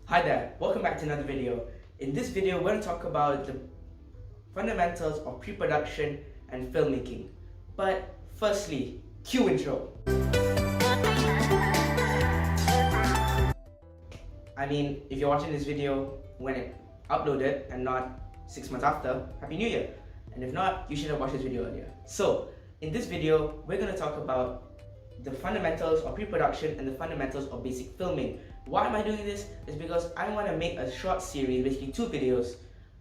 Hi there, welcome back to another video. In this video, we're going to talk about the fundamentals of pre-production and filmmaking. But firstly, cue intro. I mean, if you're watching this video when it uploaded and not 6 months after, Happy New Year. And if not, you should have watched this video earlier. So, in this video, we're going to talk about the fundamentals of pre-production and the fundamentals of basic filming. Why am I doing this? Is because I want to make a short series, basically 2 videos,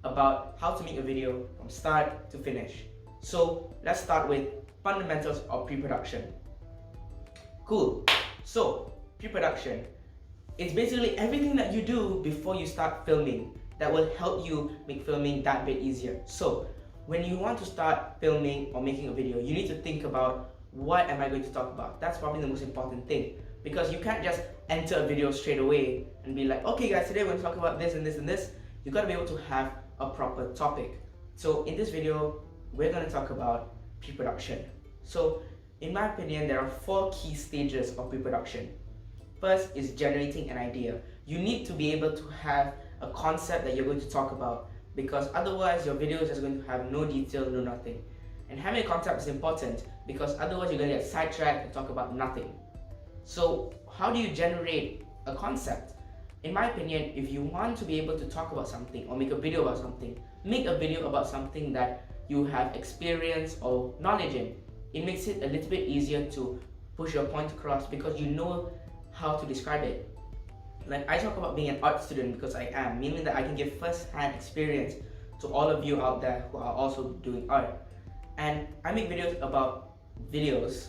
about how to make a video from start to finish. So let's start with fundamentals of pre-production. Cool. So pre-production, it's basically everything that you do before you start filming that will help you make filming that bit easier. So when you want to start filming or making a video, you need to think about, what am I going to talk about? That's probably the most important thing, because you can't just enter a video straight away and be like, okay guys, today we're going to talk about this and this and this. You got to be able to have a proper topic. So in this video, we're going to talk about pre-production. So in my opinion, there are 4 key stages of pre-production. First is generating an idea. You need to be able to have a concept that you're going to talk about, because otherwise your video is just going to have no detail, no nothing. And having a concept is important, because otherwise you're going to get sidetracked and talk about nothing. So how do you generate a concept? In my opinion, if you want to be able to talk about something or make a video about something, make a video about something that you have experience or knowledge in. It makes it a little bit easier to push your point across, because you know how to describe it. Like, I talk about being an art student because I am, meaning that I can give first-hand experience to all of you out there who are also doing art. And I make videos about videos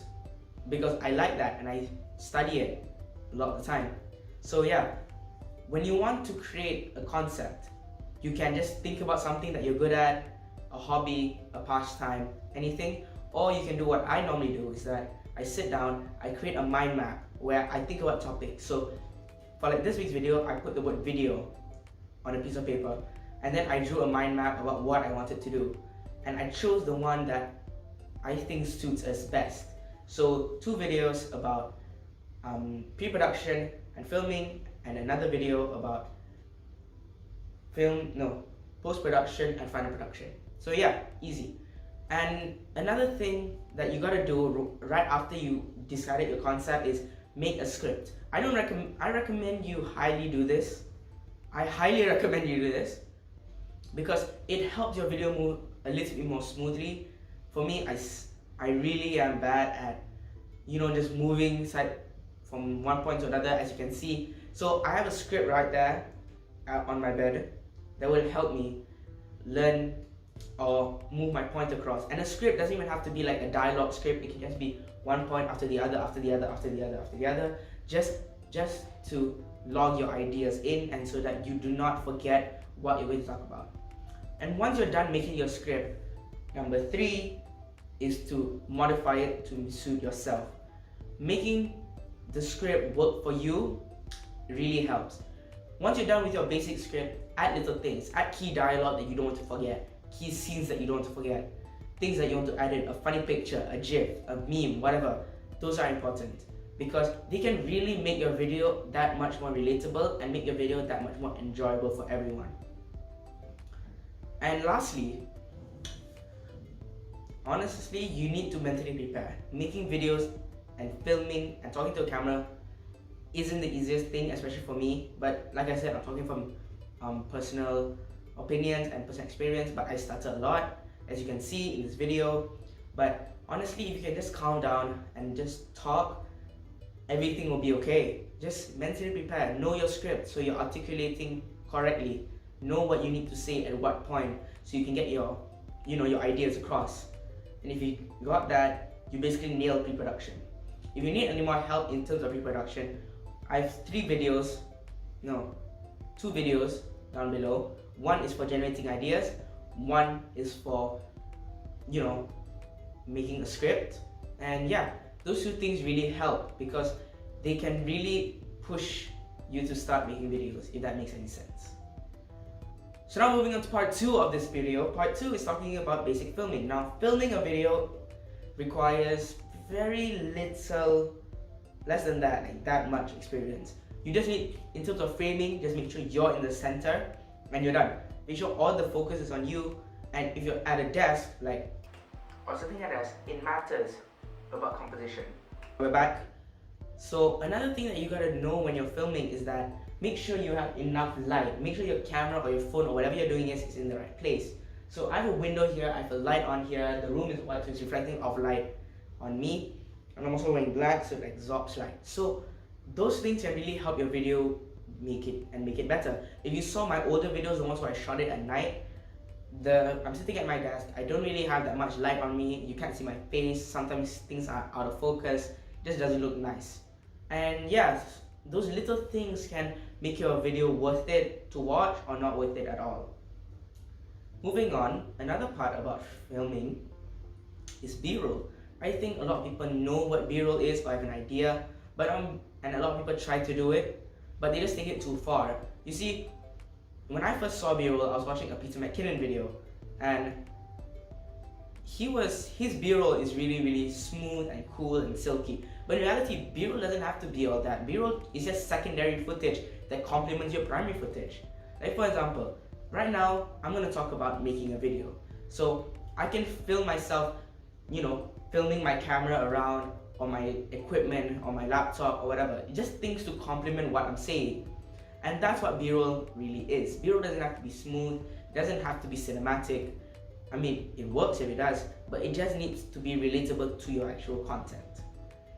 because I like that and I study it a lot of the time. So yeah, when you want to create a concept, you can just think about something that you're good at, a hobby, a pastime, anything. Or you can do what I normally do, is that I sit down, I create a mind map where I think about topics. So for like this week's video, I put the word video on a piece of paper, and then I drew a mind map about what I wanted to do. And I chose the one that I think suits us best. So 2 videos about pre-production and filming, and another video about post-production and final production. So yeah, easy. And another thing that you gotta do right after you decided your concept is make a script. I recommend you highly do this. I highly recommend you do this, because it helps your video move a little bit more smoothly. For me, I really am bad at, just moving from one point to another, as you can see. So I have a script right there on my bed that will help me learn or move my point across. And a script doesn't even have to be like a dialogue script. It can just be one point after the other, after the other, after the other, after the other, just to log your ideas in, and so that you do not forget what you're going to talk about. And once you're done making your script, number 3 is to modify it to suit yourself. Making the script work for you really helps. Once you're done with your basic script, add little things. Add key dialogue that you don't want to forget, key scenes that you don't want to forget, things that you want to add in, a funny picture, a gif, a meme, whatever. Those are important, because they can really make your video that much more relatable and make your video that much more enjoyable for everyone. And lastly, honestly, you need to mentally prepare. Making videos and filming and talking to a camera isn't the easiest thing, especially for me. But like I said, I'm talking from personal opinions and personal experience, but I stutter a lot, as you can see in this video. But honestly, if you can just calm down and just talk, everything will be okay. Just mentally prepare. Know your script so you're articulating correctly. Know what you need to say at what point, so you can get your ideas across. And if you got that, you basically nail pre-production. If you need any more help in terms of pre-production, I have 2 videos down below. One is for generating ideas, one is for making a script. And yeah, those 2 things really help, because they can really push you to start making videos, if that makes any sense. So now moving on to part 2 of this video. Part 2 is talking about basic filming. Now, filming a video requires very little, less than that much experience. You just need, in terms of framing, just make sure you're in the center and you're done. Make sure all the focus is on you, and if you're at a desk, like, or something like that, it matters about composition. We're back. So another thing that you gotta know when you're filming is that make sure you have enough light. Make sure your camera or your phone or whatever you're doing is in the right place. So I have a window here, I have a light on here, the room is white, so it's reflecting off light on me. And I'm also wearing black, so it absorbs light. So those things can really help your video make it better. If you saw my older videos, the ones where I shot it at night, I'm sitting at my desk, I don't really have that much light on me, you can't see my face, sometimes things are out of focus, it just doesn't look nice. And yeah, those little things can make your video worth it to watch or not worth it at all. Moving on, another part about filming is B-roll. I think a lot of people know what B-roll is or have an idea, but and a lot of people try to do it, but they just take it too far. You see, when I first saw B-roll, I was watching a Peter McKinnon video, and his B-roll is really smooth and cool and silky. But in reality, B-roll doesn't have to be all that. B-roll is just secondary footage that complements your primary footage. Like for example, right now I'm going to talk about making a video. So I can film myself, filming my camera around, or my equipment, or my laptop, or whatever. Just things to complement what I'm saying. And that's what B-roll really is. B-roll doesn't have to be smooth, it doesn't have to be cinematic. I mean, it works if it does, but it just needs to be relatable to your actual content.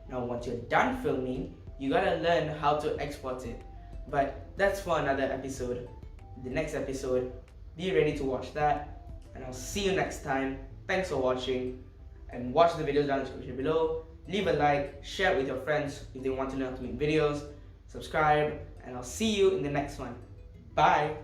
Now, once you're done filming, you gotta learn how to export it. But that's for another episode. The next episode, be ready to watch that. And I'll see you next time. Thanks for watching. And watch the videos down in the description below. Leave a like, share it with your friends if they want to learn how to make videos. Subscribe, and I'll see you in the next one. Bye!